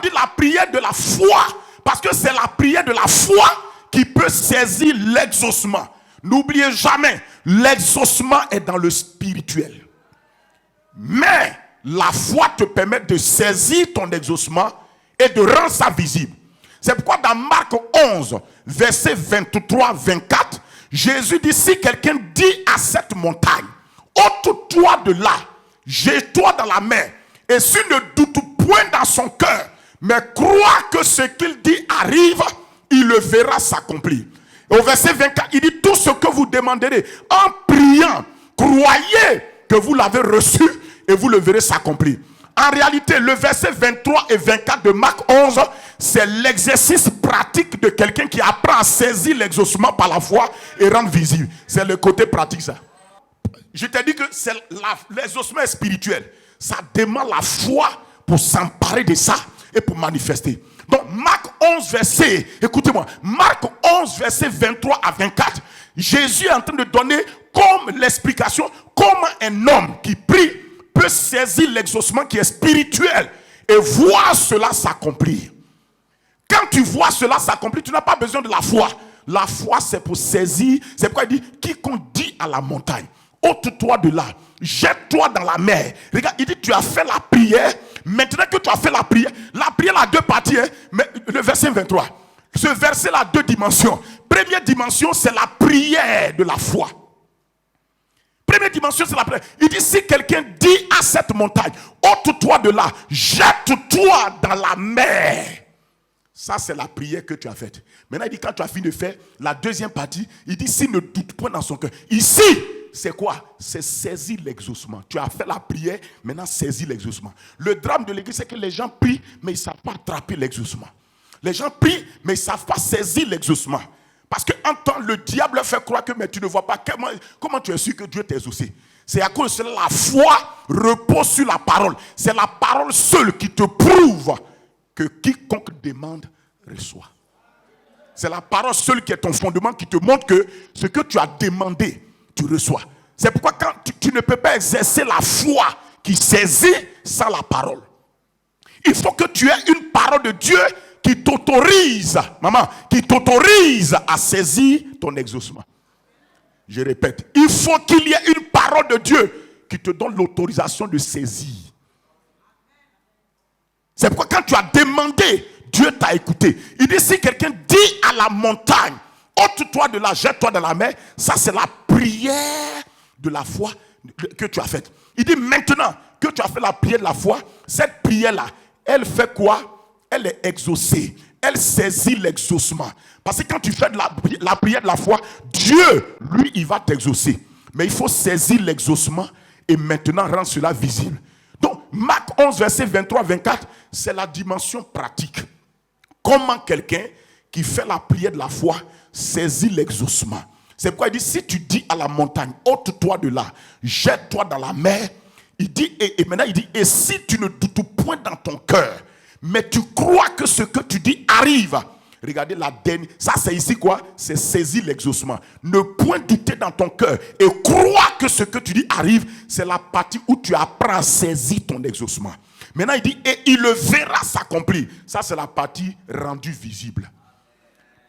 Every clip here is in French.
dit la prière de la foi. Parce que c'est la prière de la foi qui peut saisir l'exaucement. N'oubliez jamais, l'exaucement est dans le spirituel. Mais la foi te permet de saisir ton exaucement et de rendre ça visible. C'est pourquoi dans Marc 11, verset 23-24, Jésus dit, si quelqu'un dit à cette montagne, ôte-toi de là, jette-toi dans la mer, et s'il ne doute point dans son cœur, mais croit que ce qu'il dit arrive, il le verra s'accomplir. Au verset 24, il dit, tout ce que vous demanderez en priant, croyez que vous l'avez reçu et vous le verrez s'accomplir. En réalité, le verset 23 et 24 de Marc 11, c'est l'exercice pratique de quelqu'un qui apprend à saisir l'exaucement par la foi et rendre visible. C'est le côté pratique, ça. Je t'ai dit que l'exaucement est spirituel. Ça demande la foi pour s'emparer de ça et pour manifester. Donc, Marc 11, verset, écoutez-moi, Marc 11, verset 23 à 24, Jésus est en train de donner comme l'explication, comment un homme qui prie peut saisir l'exaucement qui est spirituel et voir cela s'accomplir. Quand tu vois cela s'accomplir, tu n'as pas besoin de la foi. La foi, c'est pour saisir. C'est pourquoi il dit, quiconque dit à la montagne, ôte-toi de là, jette-toi dans la mer. Regarde, il dit, tu as fait la prière. Maintenant que tu as fait la prière a deux parties. Mais le verset 23. Ce verset-là a deux dimensions. Première dimension, c'est la prière de la foi. Première dimension, c'est la prière. Il dit, si quelqu'un dit à cette montagne, ôte-toi de là, jette-toi dans la mer. Ça, c'est la prière que tu as faite. Maintenant, il dit, quand tu as fini de faire la deuxième partie, il dit, s'il ne doute point dans son cœur. Ici, c'est quoi? C'est saisir l'exaucement. Tu as fait la prière, maintenant saisis l'exaucement. Le drame de l'église, c'est que les gens prient, mais ils ne savent pas attraper l'exaucement. Les gens prient, mais ils ne savent pas saisir l'exaucement. Parce qu'en temps, le diable fait croire que mais tu ne vois pas. Comment tu es sûr que Dieu t'a exaucé? C'est à cause de cela, la foi repose sur la parole. C'est la parole seule qui te prouve que quiconque demande, reçoit. C'est la parole seule qui est ton fondement, qui te montre que ce que tu as demandé, tu reçois. C'est pourquoi quand tu ne peux pas exercer la foi qui saisit sans la parole. Il faut que tu aies une parole de Dieu qui t'autorise, maman, qui t'autorise à saisir ton exaucement. Je répète, il faut qu'il y ait une parole de Dieu qui te donne l'autorisation de saisir. C'est pourquoi quand tu as demandé, Dieu t'a écouté. Il dit, si quelqu'un dit à la montagne, ôte-toi de là, jette-toi dans la mer, ça c'est la prière de la foi que tu as faite. Il dit, maintenant que tu as fait la prière de la foi, cette prière-là, elle fait quoi? Elle est exaucée. Elle saisit l'exaucement. Parce que quand tu fais la prière de la foi, Dieu, lui, il va t'exaucer. Mais il faut saisir l'exaucement et maintenant rendre cela visible. Donc, Marc 11, verset 23-24, c'est la dimension pratique. Comment quelqu'un qui fait la prière de la foi saisit l'exaucement. C'est pourquoi il dit, si tu dis à la montagne, ôte-toi de là, jette-toi dans la mer, il dit, et maintenant il dit, et si tu ne doutes point dans ton cœur, mais tu crois que ce que tu dis arrive. Regardez la dernière. Ça c'est ici quoi? C'est saisir l'exaucement. Ne point douter dans ton cœur et croire que ce que tu dis arrive. C'est la partie où tu apprends à saisir ton exaucement. Maintenant il dit, et il le verra s'accomplir. Ça c'est la partie rendue visible.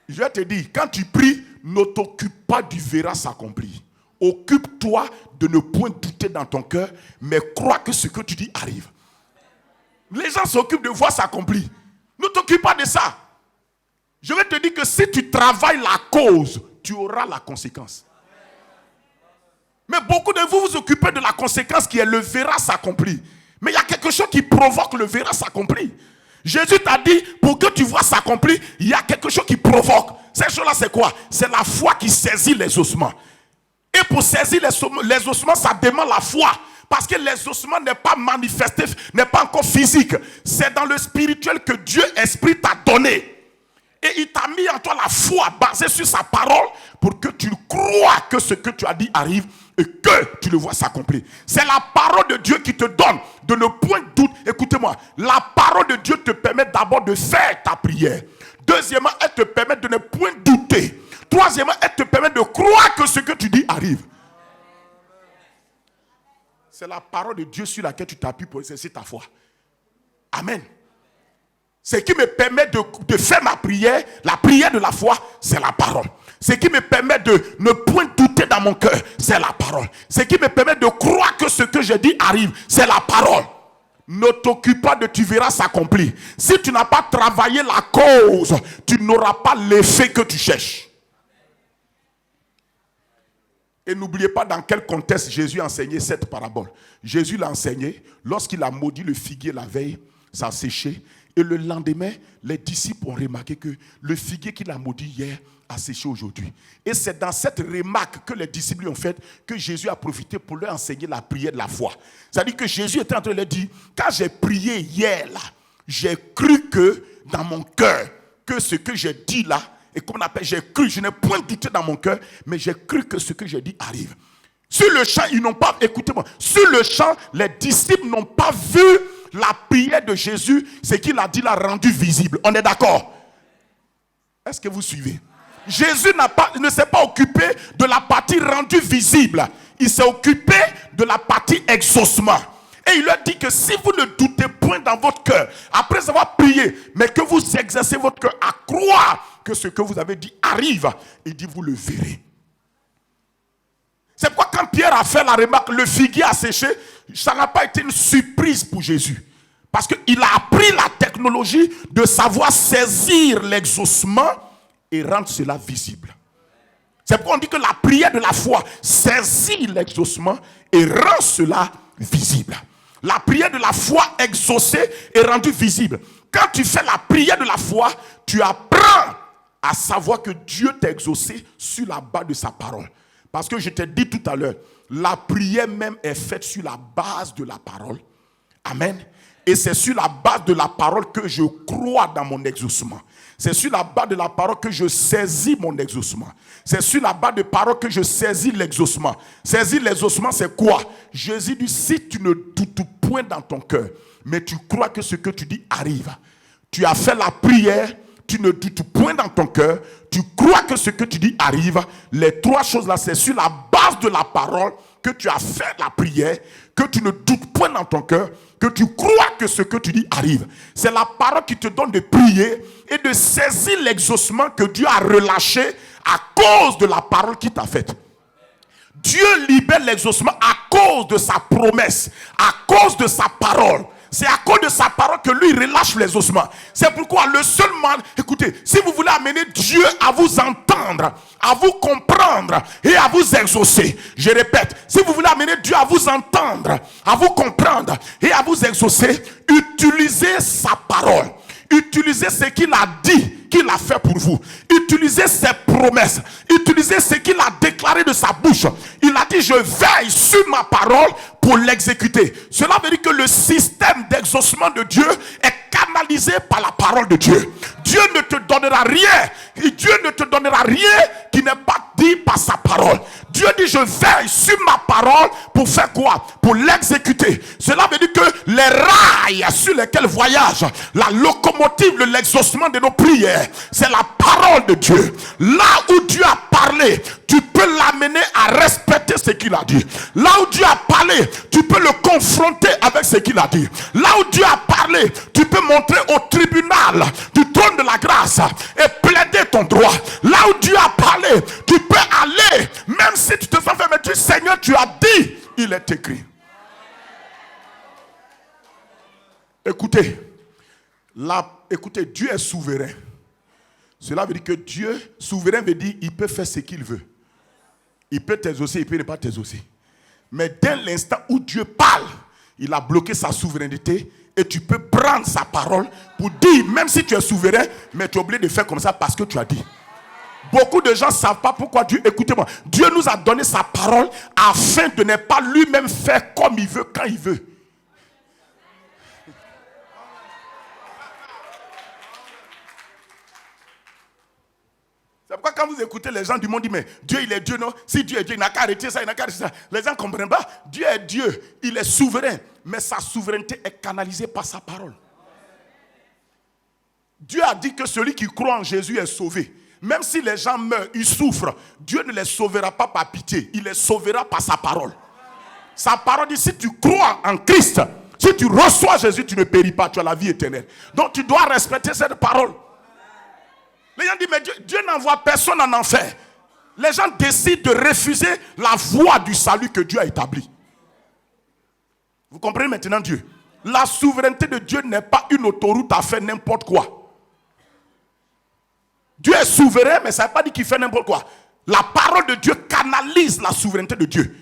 Je te dis, quand tu pries, ne t'occupe pas du verra s'accomplir. Occupe-toi de ne point douter dans ton cœur, mais crois que ce que tu dis arrive. Les gens s'occupent de voir s'accomplir. Ne t'occupe pas de ça. Je vais te dire que si tu travailles la cause, tu auras la conséquence. Mais beaucoup de vous vous occupez de la conséquence qui est le verra s'accomplir. Mais il y a quelque chose qui provoque le verra s'accomplir. Jésus t'a dit, pour que tu vois s'accomplir, il y a quelque chose qui provoque. Cette chose-là, c'est quoi? C'est la foi qui saisit les ossements. Et pour saisir les ossements, ça demande la foi. Parce que l'exaucement n'est pas manifesté, n'est pas encore physique. C'est dans le spirituel que Dieu, Esprit, t'a donné. Et il t'a mis en toi la foi basée sur sa parole pour que tu crois que ce que tu as dit arrive et que tu le vois s'accomplir. C'est la parole de Dieu qui te donne de ne point douter. Écoutez-moi, la parole de Dieu te permet d'abord de faire ta prière. Deuxièmement, elle te permet de ne point douter. Troisièmement, elle te permet de croire que ce que tu dis arrive. C'est la parole de Dieu sur laquelle tu t'appuies pour exercer ta foi. Amen. Ce qui me permet de faire ma prière, la prière de la foi, c'est la parole. Ce qui me permet de ne point douter dans mon cœur, c'est la parole. Ce qui me permet de croire que ce que je dis arrive, c'est la parole. Ne t'occupe pas de tu verras s'accomplir. Si tu n'as pas travaillé la cause, tu n'auras pas l'effet que tu cherches. Et n'oubliez pas dans quel contexte Jésus a enseigné cette parabole. Jésus l'a enseigné lorsqu'il a maudit le figuier la veille, ça a séché. Et le lendemain, les disciples ont remarqué que le figuier qu'il a maudit hier a séché aujourd'hui. Et c'est dans cette remarque que les disciples lui ont faite que Jésus a profité pour leur enseigner la prière de la foi. C'est-à-dire que Jésus était en train de leur dire, quand j'ai prié hier là, j'ai cru que dans mon cœur, que ce que j'ai dit là, et comme on appelle, j'ai cru, je n'ai point douté dans mon cœur, mais j'ai cru que ce que j'ai dit arrive. Sur le champ, ils n'ont pas, écoutez-moi, sur le champ, les disciples n'ont pas vu la prière de Jésus, ce qu'il a dit l'a rendu visible. On est d'accord? Est-ce que vous suivez? Jésus ne s'est pas occupé de la partie rendue visible. Il s'est occupé de la partie exaucement. Et il leur dit que si vous ne doutez point dans votre cœur, après avoir prié, mais que vous exercez votre cœur à croire que ce que vous avez dit arrive, il dit vous le verrez. C'est pourquoi quand Pierre a fait la remarque, le figuier a séché, ça n'a pas été une surprise pour Jésus. Parce qu'il a appris la technologie de savoir saisir l'exaucement et rendre cela visible. C'est pourquoi on dit que la prière de la foi saisit l'exaucement et rend cela visible. La prière de la foi exaucée est rendue visible. Quand tu fais la prière de la foi, tu apprends à savoir que Dieu t'a exaucé sur la base de sa parole. Parce que je t'ai dit tout à l'heure, la prière même est faite sur la base de la parole. Amen. Et c'est sur la base de la parole que je crois dans mon exaucement. C'est sur la base de la parole que je saisis mon exaucement. C'est sur la base de parole que je saisis l'exaucement. Saisir l'exaucement, c'est quoi? Jésus dit, si tu ne doutes point dans ton cœur, mais tu crois que ce que tu dis arrive. Tu as fait la prière, tu ne doutes point dans ton cœur, tu crois que ce que tu dis arrive. Les trois choses-là, c'est sur la base de la parole que tu as fait la prière, que tu ne doutes point dans ton cœur, que tu crois que ce que tu dis arrive. C'est la parole qui te donne de prier et de saisir l'exaucement que Dieu a relâché à cause de la parole qu'il t'a faite. Dieu libère l'exaucement à cause de sa promesse, à cause de sa parole. C'est à cause de sa parole que lui relâche l'exaucement. C'est pourquoi le seul mal, écoutez, si vous voulez amener Dieu à vous entendre, à vous comprendre et à vous exaucer, je répète, si vous voulez amener Dieu à vous entendre, à vous comprendre et à vous exaucer, utilisez sa parole. Utilisez ce qu'il a dit, qu'il a fait pour vous. Utilisez ses promesses. Utilisez ce qu'il a déclaré de sa bouche. Il a dit, je veille sur ma parole pour l'exécuter. Cela veut dire que le système d'exaucement de Dieu est canalisé par la parole de Dieu. Dieu ne te donnera rien. Et Dieu ne te donnera rien qui n'est pas dit par sa parole. Dieu dit, je veille sur ma parole pour faire quoi? Pour l'exécuter. Cela veut dire que les rails sur lesquels voyage la locomotive de l'exaucement de nos prières, c'est la parole de Dieu. Là où Dieu a parlé, tu peux l'amener à respecter ce qu'il a dit. Là où Dieu a parlé, tu peux le confronter avec ce qu'il a dit. Là où Dieu a parlé, tu peux montrer au tribunal du trône de la grâce et plaider ton droit. Là où Dieu a parlé, tu peux aller, même si tu te sens fait, mais tu dis, Seigneur, tu as dit, il est écrit. Écoutez, Dieu est souverain. Cela veut dire que Dieu, souverain veut dire, il peut faire ce qu'il veut. Il peut t'exaucer, il peut ne pas t'exaucer. Mais dès l'instant où Dieu parle, il a bloqué sa souveraineté et tu peux prendre sa parole pour dire, même si tu es souverain, mais tu es obligé de faire comme ça parce que tu as dit. Beaucoup de gens ne savent pas pourquoi Dieu, écoutez-moi, Dieu nous a donné sa parole afin de ne pas lui-même faire comme il veut, quand il veut. C'est pourquoi quand vous écoutez les gens du monde, disent, mais Dieu il est Dieu, non? Si Dieu est Dieu, il n'a qu'à arrêter ça, il n'a qu'à arrêter ça. Les gens ne comprennent pas. Dieu est Dieu, il est souverain, mais sa souveraineté est canalisée par sa parole. Dieu a dit que celui qui croit en Jésus est sauvé. Même si les gens meurent, ils souffrent, Dieu ne les sauvera pas par pitié, il les sauvera par sa parole. Sa parole dit, si tu crois en Christ, Si tu reçois Jésus, tu ne péris pas, tu as la vie éternelle. Donc tu dois respecter cette parole. Les gens disent, mais Dieu n'envoie personne en enfer. Les gens décident de refuser la voie du salut que Dieu a établie. Vous comprenez maintenant Dieu? La souveraineté de Dieu n'est pas une autoroute à faire n'importe quoi. Dieu est souverain, mais ça ne veut pas dire qu'il fait n'importe quoi. La parole de Dieu canalise la souveraineté de Dieu.